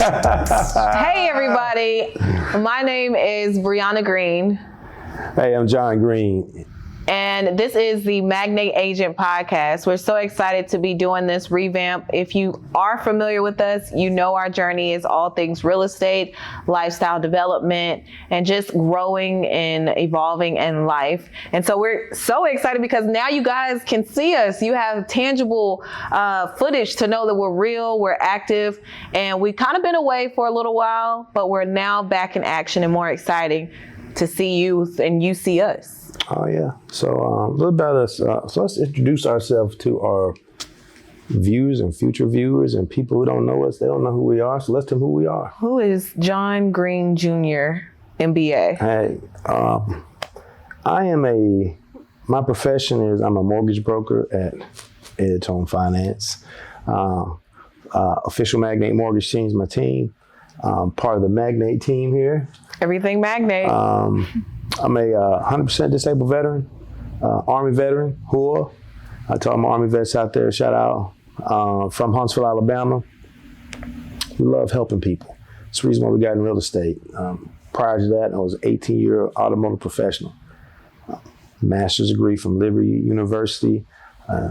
Hey everybody, my name is Brianna Green. Hey, I'm John Green. And this is the Magnate Agent podcast. We're so excited to be doing this revamp. If you are familiar with us, you know our journey is all things real estate, lifestyle development, and just growing and evolving in life. And so we're so excited because now you guys can see us. You have tangible footage to know that we're real, we're active, and we've kind of been away for a little while, but we're now back in action and more exciting to see you and you see us. Oh, yeah. So a little about us. So let's introduce ourselves to our viewers and future viewers and people who don't know us. They don't know who we are. So let's tell them who we are. Who is John Green Jr., MBA? Hey, my profession is I'm a mortgage broker at Edge Home Finance. Official Magnate Mortgage team is my team. Part of the Magnate team here. Everything Magnate. I'm a 100% disabled veteran, Army veteran, HUA. To all my Army vets out there, shout out. From Huntsville, Alabama. We love helping people. It's the reason why we got in real estate. Prior to that, I was an 18-year automotive professional. Master's degree from Liberty University,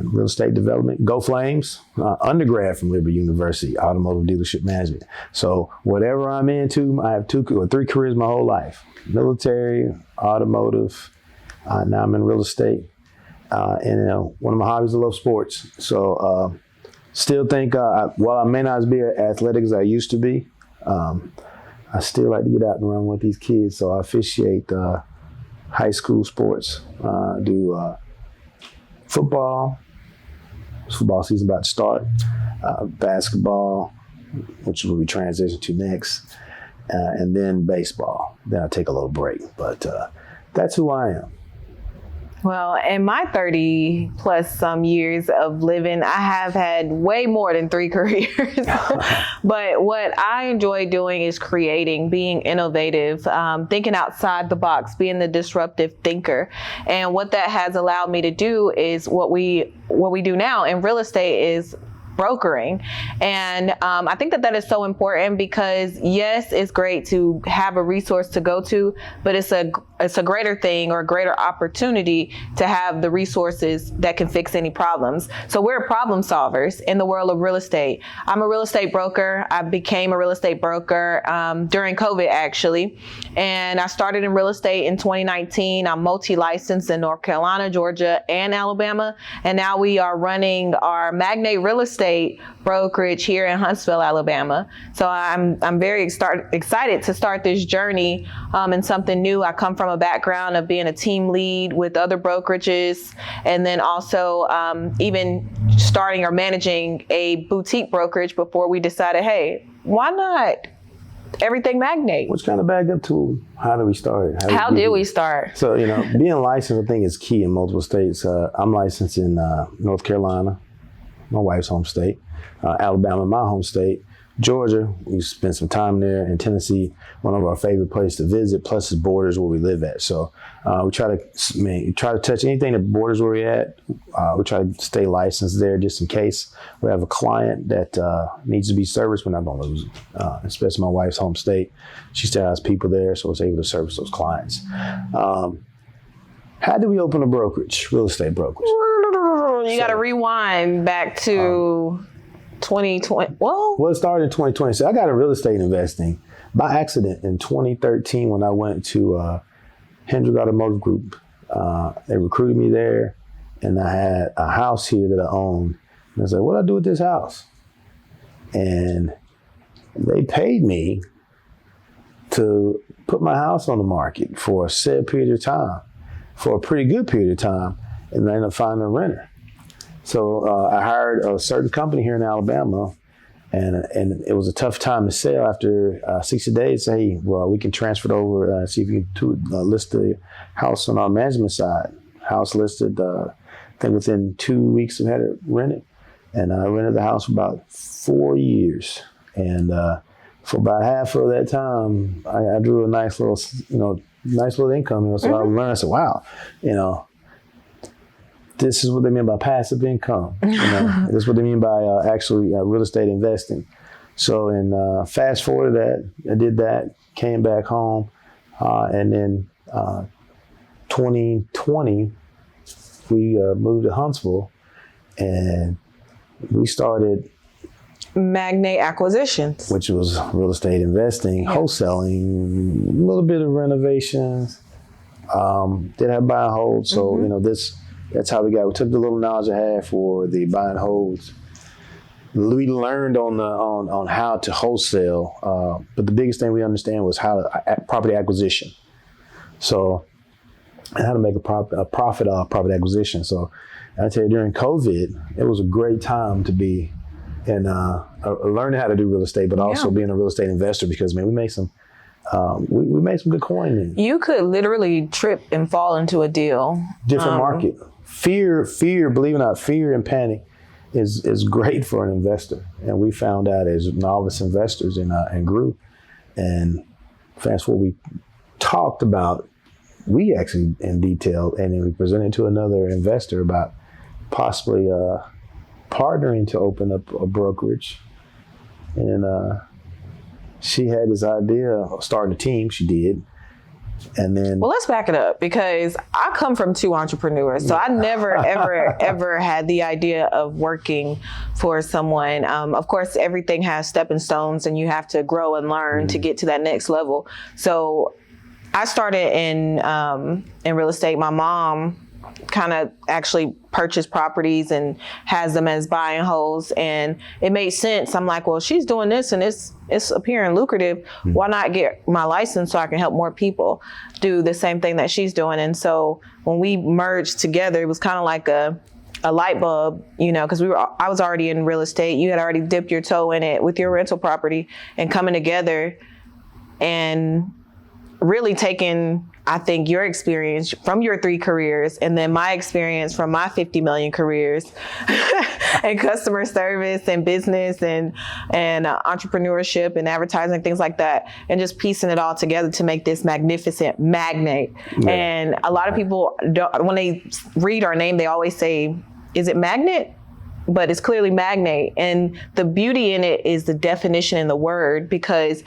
real estate development. Go Flames. Undergrad from Liberty University, automotive dealership management. So whatever I'm into, I have 2 or 3 careers my whole life. Military, automotive, now I'm in real estate. And one of my hobbies is I love sports. So still think, while I may not be as athletic as I used to be, I still like to get out and run with these kids. So I officiate high school sports, do football. Football season about to start. Basketball, which will be transitioned to next. And then baseball. Then I'll take a little break. But that's who I am. Well, in my 30 plus some years of living, I have had way more than 3 careers. But what I enjoy doing is creating, being innovative, thinking outside the box, being the disruptive thinker. And what that has allowed me to do is what we do now in real estate is brokering. And I think that is so important because yes, it's great to have a resource to go to, but it's a greater thing or a greater opportunity to have the resources that can fix any problems. So we're problem solvers in the world of real estate. I'm a real estate broker. I became a real estate broker during COVID actually. And I started in real estate in 2019. I'm multi-licensed in North Carolina, Georgia, and Alabama. And now we are running our Magnate Real Estate brokerage here in Huntsville, Alabama. So I'm very excited to start this journey and something new. I come from a background of being a team lead with other brokerages, and then also even starting or managing a boutique brokerage before we decided, hey, why not everything Magnate? Which kind of backed up to how did we start? How did we start? So, being licensed, I think, is key in multiple states. I'm licensed in North Carolina, my wife's home state, Alabama, my home state, Georgia. We spent some time there, and Tennessee, one of our favorite places to visit, plus the borders where we live at. So we try to touch anything that borders where we're at. We try to stay licensed there just in case we have a client that needs to be serviced. We're not going to lose them, especially my wife's home state. She still has people there, so it's able to service those clients. How did we open a brokerage, real estate brokerage? You got to rewind back to 2020. Well, it started in 2020. So I got in real estate investing by accident in 2013 when I went to Hendrick Automotive Group. They recruited me there, and I had a house here that I owned. And I was like, what do I do with this house? And they paid me to put my house on the market for a set period of time, for a pretty good period of time, and I ended up finding a renter. So I hired a certain company here in Alabama, and it was a tough time to sell. After 60 days, hey, well, we can transfer it over, see if you can list the house on our management side. House listed, I think within 2 weeks we had it rented. And I rented the house for about 4 years. And for about half of that time, I drew a nice little income. So I learned, I said, wow, this is what they mean by passive income. This is what they mean by actually real estate investing. So, fast forward to that, I did that, came back home, and then 2020, we moved to Huntsville, and we started Magnate Acquisitions, which was real estate investing, wholesaling, a little bit of renovations. Did have buy and hold, so that's how we took the little knowledge I had for the buy and holds. We learned on how to wholesale, but the biggest thing we understand was property acquisition. So, and how to make a profit off property acquisition. So, I tell you, during COVID, it was a great time to be in learning how to do real estate, but also being a real estate investor, because man, we made some we made some good coin. Then you could literally trip and fall into a deal. Different market. Fear, believe it or not, fear and panic is great for an investor, and we found out as novice investors and grew. And fast forward, we talked about, we actually in detail, and then we presented to another investor about possibly partnering to open up a brokerage. And she had this idea of starting a team. She did. And then, well, let's back it up, because I come from two entrepreneurs, so I never, ever, ever had the idea of working for someone. Of course, everything has stepping stones, and you have to grow and learn to get to that next level. So I started in real estate. My mom kind of actually purchased properties and has them as buy and holds, and it made sense. I'm like, well, she's doing this and it's appearing lucrative. Why not get my license so I can help more people do the same thing that she's doing? And so when we merged together, it was kind of like a light bulb, because I was already in real estate. You had already dipped your toe in it with your rental property, and coming together and really taking, I think, your experience from your 3 careers, and then my experience from my 50 million careers and customer service and business and entrepreneurship and advertising, things like that, and just piecing it all together to make this magnificent Magnate. Yeah. And a lot of people, when they read our name, they always say, is it Magnate? But it's clearly Magnate. And the beauty in it is the definition in the word, because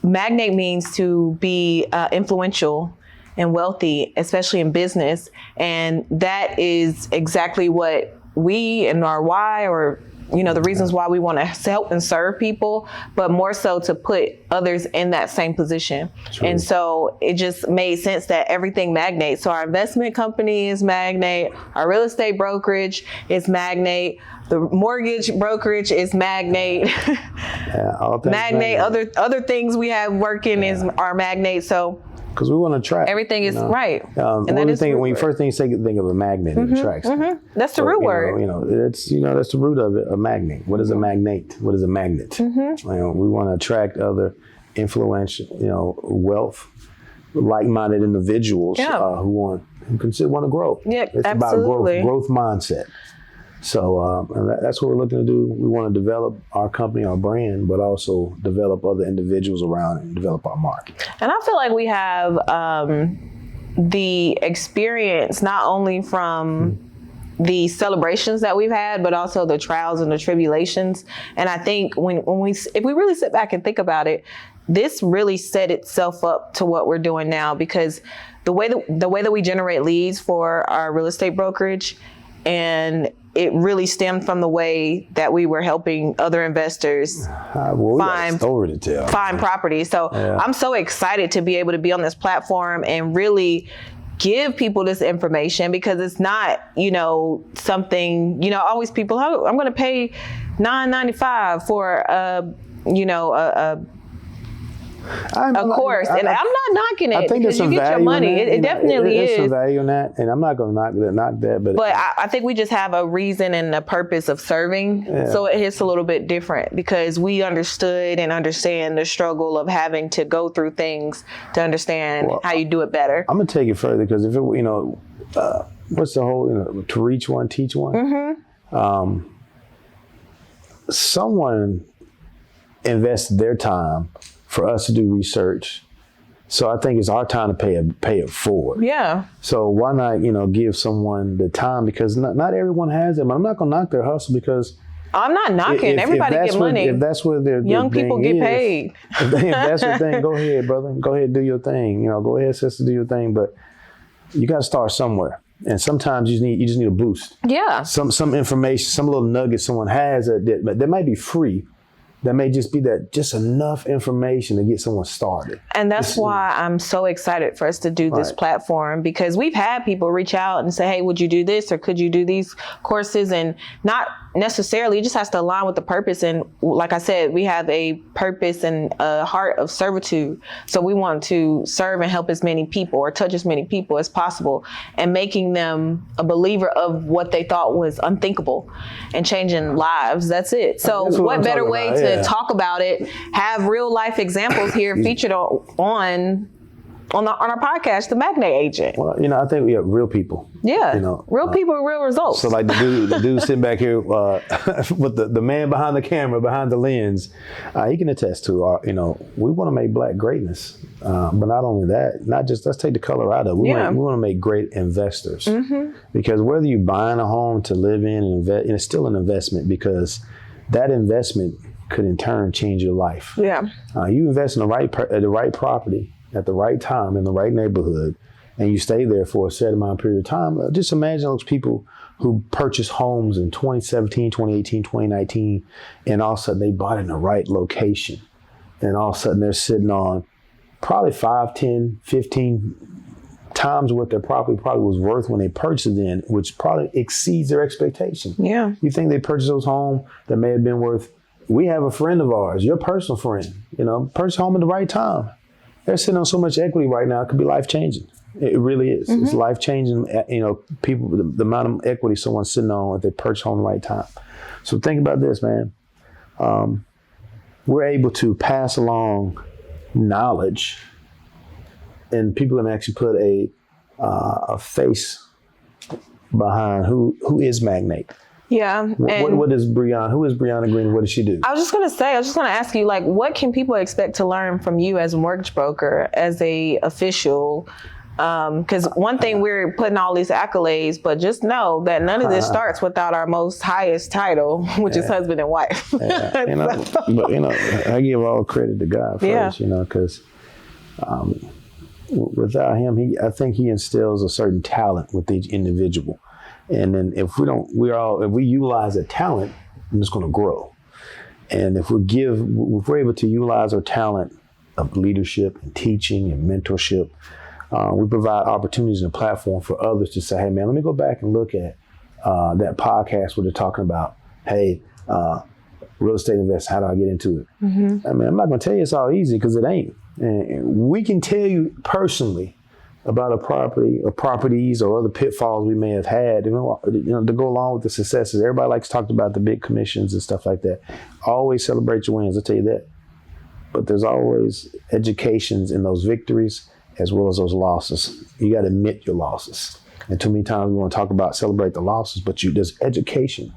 Magnate means to be influential and wealthy, especially in business. And that is exactly what we and our why, or, the reasons why we want to help and serve people, but more so to put others in that same position. True. And so it just made sense that everything Magnate. So our investment company is Magnate, our real estate brokerage is Magnate, the mortgage brokerage is Magnate. Magnate, other things we have working is our Magnate. So because we want to attract. Everything is right. And when you first think of a magnet, it attracts. That's the root word. That's the root of it. A magnet. What is a magnate? What is a magnet? We want to attract other influential, wealth, like-minded individuals who want to grow. Yeah, it's absolutely. about growth mindset. So that's what we're looking to do. We want to develop our company, our brand, but also develop other individuals around it and develop our market. And I feel like we have the experience not only from the celebrations that we've had, but also the trials and the tribulations. And I think if we really sit back and think about it, this really set itself up to what we're doing now, because the way that we generate leads for our real estate brokerage, and it really stemmed from the way that we were helping other investors find properties. So I'm so excited to be able to be on this platform and really give people this information, because it's not, something, always people, I'm going to pay $9.95 for a course, and I'm not knocking it. I think there's some you get value your money. in that. It definitely is. There's some value in that, and I'm not going to knock that. But I think we just have a reason and a purpose of serving, so it hits a little bit different, because we understood and understand the struggle of having to go through things to understand how you do it better. I'm going to take it further, because if it, what's the whole, to reach one, teach one. Someone invested their time for us to do research. So I think it's our time to pay it forward. Yeah. So why not, give someone the time, because not everyone has it. I'm not going to knock their hustle, because I'm not knocking. Everybody get money. If that's what their young people get paid. If that's the thing, go ahead, brother. Go ahead, do your thing. Go ahead, sister, do your thing. But you got to start somewhere. And sometimes you just need a boost. Yeah. Some information, some little nugget someone has that might be free. That may just be just enough information to get someone started. And that's why I'm so excited for us to do this platform, because we've had people reach out and say, hey, would you do this? Or could you do these courses? And not necessarily, it just has to align with the purpose. And like I said, we have a purpose and a heart of servitude. So we want to serve and help as many people or touch as many people as possible, and making them a believer of what they thought was unthinkable and changing lives. That's it. So what better way to talk about it, have real life examples here featured on our podcast, the Magnate Agent. Well, I think we have real people. Yeah, real people, real results. So like the dude sitting back here with the man behind the camera, behind the lens, he can attest to our, we want to make Black greatness. But not only that, not just, let's take the color out of it. We want to make great investors. Mm-hmm. Because whether you're buying a home to live in and invest, it's still an investment, because that investment could in turn change your life. Yeah. You invest in the right property at the right time in the right neighborhood, and you stay there for a set amount of period of time. Just imagine those people who purchased homes in 2017, 2018, 2019, and all of a sudden they bought in the right location. And all of a sudden they're sitting on probably 5, 10, 15 times what their property probably was worth when they purchased it in, which probably exceeds their expectation. Yeah. You think they purchased those homes that may have been worth. We have a friend of ours, your personal friend, purchased home at the right time. They're sitting on so much equity right now, it could be life-changing. It really is. Mm-hmm. It's life-changing, people, the amount of equity someone's sitting on if they purchase home at the right time. So think about this, man. We're able to pass along knowledge, and people can actually put a face behind who is Magnate. Yeah. What is Brianna? Who is Brianna Green? What does she do? I was just going to ask you, what can people expect to learn from you as a mortgage broker, as a official? Because one thing, we're putting all these accolades, but just know that none of this starts without our most highest title, which is husband and wife. But I give all credit to God first, because without him, I think he instills a certain talent with each individual. And then if we utilize that talent, it's going to grow. And if we're able to utilize our talent of leadership and teaching and mentorship, we provide opportunities and a platform for others to say, hey man, let me go back and look at that podcast where they're talking about, hey, real estate investing, how do I get into it? Mm-hmm. I mean, I'm not going to tell you it's all easy, because it ain't. And we can tell you personally about a property or properties or other pitfalls we may have had, to go along with the successes. Everybody likes to talk about the big commissions and stuff like that. Always celebrate your wins, I'll tell you that. But there's always educations in those victories as well as those losses. You got to admit your losses. And too many times we want to talk about celebrate the losses, but there's education.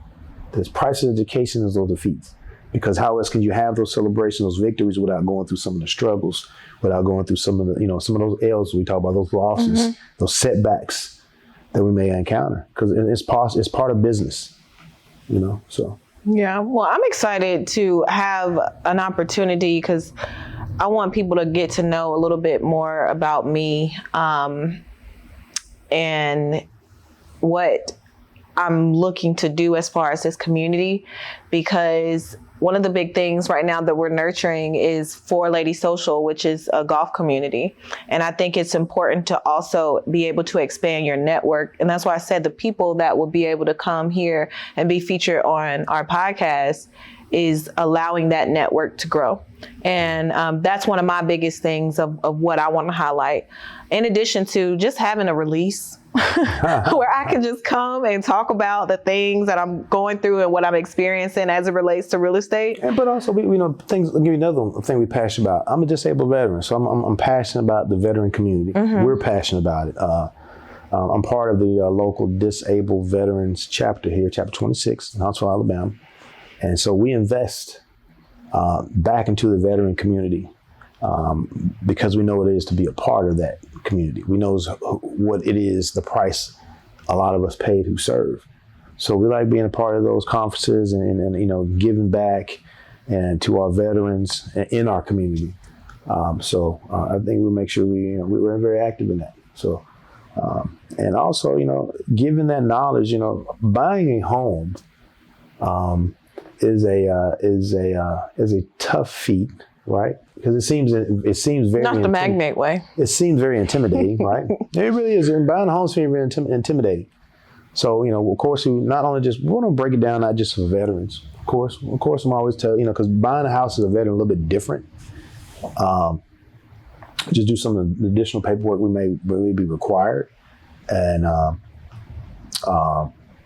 There's price of education as those defeats. Because how else can you have those celebrations, those victories, without going through some of the struggles, without going through some of the, some of those L's we talk about, those losses, mm-hmm. those setbacks that we may encounter, because it's part of business, so. Yeah, well, I'm excited to have an opportunity, because I want people to get to know a little bit more about me, and what I'm looking to do as far as this community, because one of the big things right now that we're nurturing is For Lady Social, which is a golf community. And I think it's important to also be able to expand your network. And that's why I said the people that will be able to come here and be featured on our podcast is allowing that network to grow. And that's one of my biggest things of what I want to highlight. In addition to just having a release where I can just come and talk about the things that I'm going through and what I'm experiencing as it relates to real estate. But also, things. I'll give you another thing we're passionate about. I'm a disabled veteran, so I'm passionate about the veteran community. Mm-hmm. We're passionate about it. I'm part of the local disabled veterans chapter here, chapter 26 in Huntsville, Alabama. And so we invest back into the veteran community because we know what it is to be a part of that community. We know what it is, the price a lot of us paid who serve. So we like being a part of those conferences and you know, giving back and to our veterans in our community. I think we'll make sure we're very active in that. So, and also, you know, giving that knowledge, you know, buying a home is a tough feat, right? Because it seems very not the Magnate way. It seems very intimidating, right? It really is. And buying a home is very intimidating. So, you know, of course, we want to break it down not just for veterans. Of course, I'm always telling, you know, because buying a house as a veteran is a little bit different. Just do some of the additional paperwork we may be required, and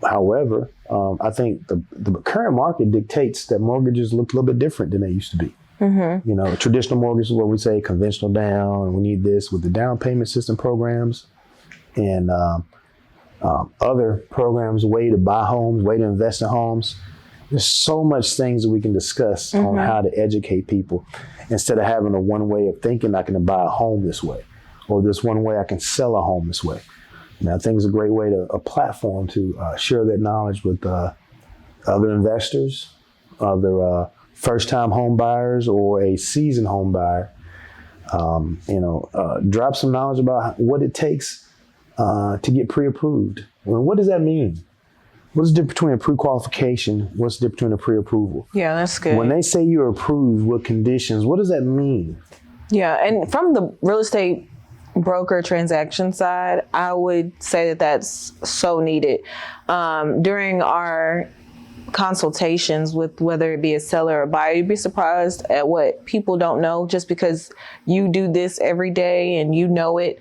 however, I think the current market dictates that mortgages look a little bit different than they used to be. Mm-hmm. You know, traditional mortgages is what we say conventional down, and we need this with the down payment system programs and other programs, way to buy homes, way to invest in homes. There's so much things that we can discuss on how to educate people instead of having a one way of thinking. I can buy a home this way, or this one way I can sell a home this way. And I think it's a great way a platform to share that knowledge with other investors, other first-time home buyers, or a seasoned home buyer. Drop some knowledge about what it takes to get pre-approved. Well, what does that mean? What's the difference between a pre-qualification? What's the difference between a pre-approval? Yeah, that's good. When they say you're approved, what conditions? What does that mean? Yeah, and from the real estate broker transaction side, I would say that that's so needed. During our consultations with whether it be a seller or buyer, you'd be surprised at what people don't know just because you do this every day and you know it.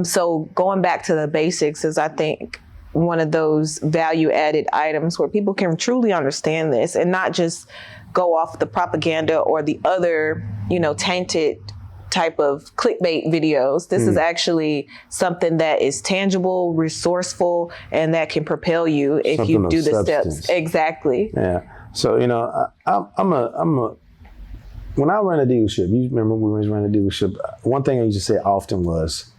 So going back to the basics is, I think, one of those value added items where people can truly understand this and not just go off the propaganda or the other, tainted type of clickbait videos. This is actually something that is tangible, resourceful, and that can propel you if you do the steps. Exactly. Yeah. So, when I run a dealership, you remember when we ran a dealership, one thing I used to say often was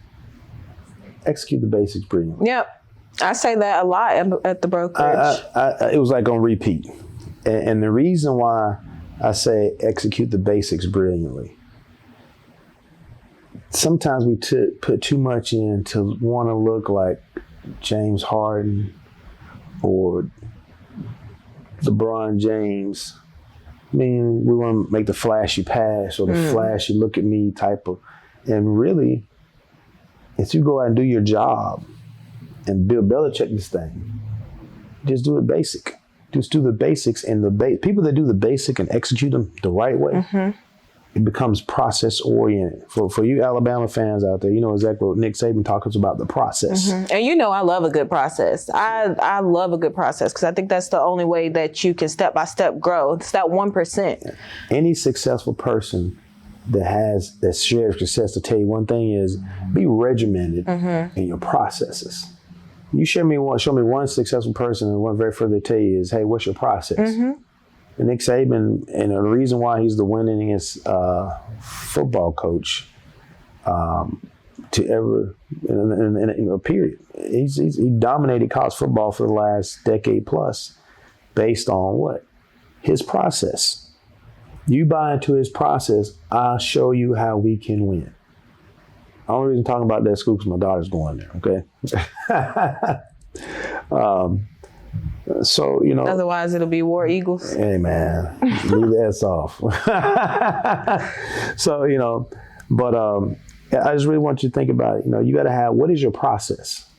execute the basics brilliantly. Yep. I say that a lot at the brokerage. It was like on repeat. And the reason why I say execute the basics brilliantly, sometimes we put too much in to want to look like James Harden or LeBron James. I mean, we want to make the flashy pass or the flashy look at me type of, and really, if you go out and do your job and Bill Belichick this thing, just do it basic. Just do the basics, and people that do the basic and execute them the right way, it becomes process oriented. For you Alabama fans out there, you know exactly what Nick Saban talks about, the process. And I love a good process. I love a good process because I think that's the only way that you can step by step grow. It's that 1%. Any successful person that shares success to tell you one thing is be regimented in your processes. You show me one successful person, and one very first they tell you is, hey, what's your process? And Nick Saban, and the reason why he's the winningest football coach to ever, in a period. He dominated college football for the last decade plus based on what? His process. You buy into his process, I'll show you how we can win. The only reason I'm talking about that school because my daughter's going there, okay? Otherwise it'll be War Eagles. Hey, man, leave the S off. I just really want you to think about it. You got to have, what is your process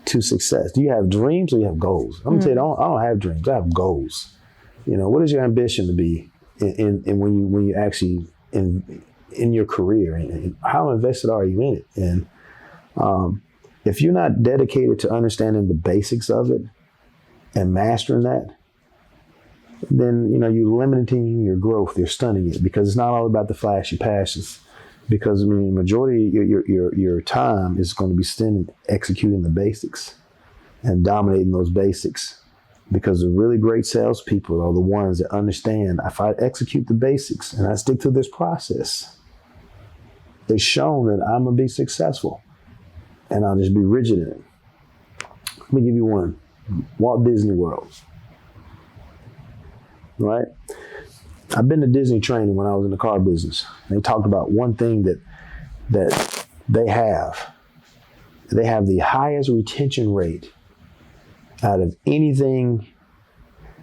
to success? Do you have dreams or you have goals? I'm going to tell you, I don't have dreams. I have goals. What is your ambition to be in when you actually in your career, and how invested are you in it? And if you're not dedicated to understanding the basics of it and mastering that, then you're limiting your growth. You're stunning it because it's not all about the flashy passes. Because the majority of your time is going to be spent executing the basics and dominating those basics. Because the really great salespeople are the ones that understand, if I execute the basics and I stick to this process, it's shown that I'm going to be successful, and I'll just be rigid in it. Let me give you one. Walt Disney World. Right? I've been to Disney training when I was in the car business. They talked about one thing that they have. They have the highest retention rate out of anything.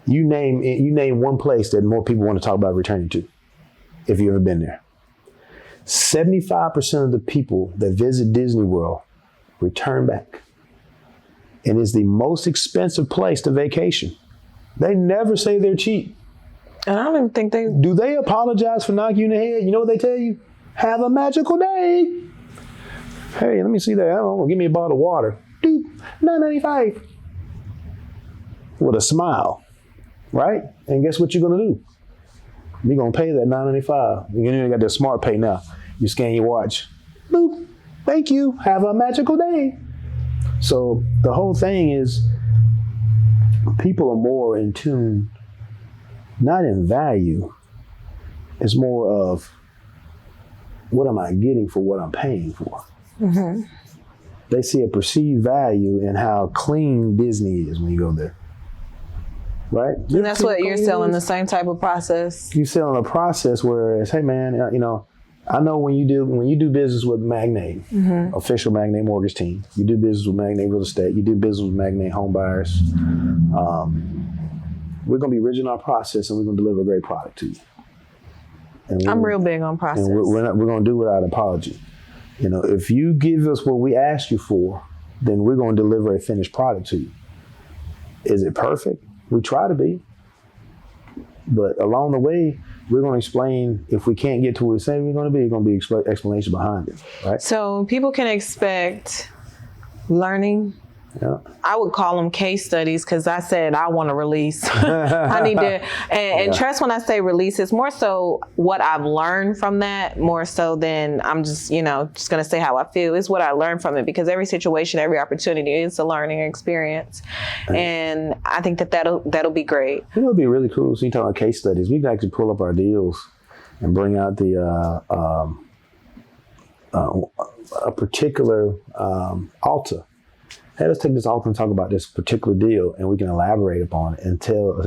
You name one place that more people want to talk about returning to, if you've ever been there. 75% of the people that visit Disney World return back. And it's the most expensive place to vacation. They never say they're cheap. And I don't even think they... Do they apologize for knocking you in the head? You know what they tell you? Have a magical day. Hey, let me see that. I don't know, give me a bottle of water. Dude, $9.95. With a smile, right? And guess what you're going to do? You're going to pay that $9.95. You got that smart pay now. You scan your watch. Boop. Thank you. Have a magical day. So the whole thing is people are more in tune, not in value. It's more of what am I getting for what I'm paying for? Mm-hmm. They see a perceived value in how clean Disney is when you go there. Right? And that's what you're selling, the same type of process. You're selling a process whereas, hey man, I know when you do business with Magnate, official Magnate mortgage team, you do business with Magnate Real Estate, you do business with Magnate home buyers, we're going to be rigid in our process and we're going to deliver a great product to you. And I'm real big on process. And we're going to do it without apology. If you give us what we asked you for, then we're going to deliver a finished product to you. Is it perfect? We try to be. But along the way, we're going to explain, if we can't get to what we say we're going to be explanation behind it, right? So people can expect learning. Yeah. I would call them case studies because I said I want to release. I need to, and trust when I say release, it's more so what I've learned from that, more so than I'm just going to say how I feel. It's what I learned from it, because every situation, every opportunity is a learning experience. Right. And I think that'll be great. It'll be really cool. So you talk about case studies. We can actually pull up our deals and bring out a particular Alta. Hey, let's take this off and talk about this particular deal, and we can elaborate upon it and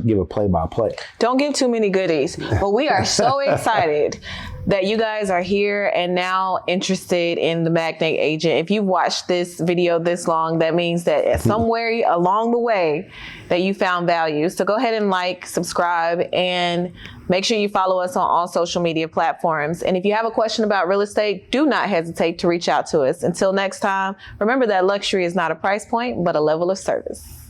give a play-by-play. Don't give too many goodies, but we are so excited that you guys are here and now interested in the Magnate Agent. If you've watched this video this long, that means that somewhere along the way that you found value. So go ahead and like, subscribe, and make sure you follow us on all social media platforms. And if you have a question about real estate, do not hesitate to reach out to us. Until next time, remember that luxury is not a price point, but a level of service.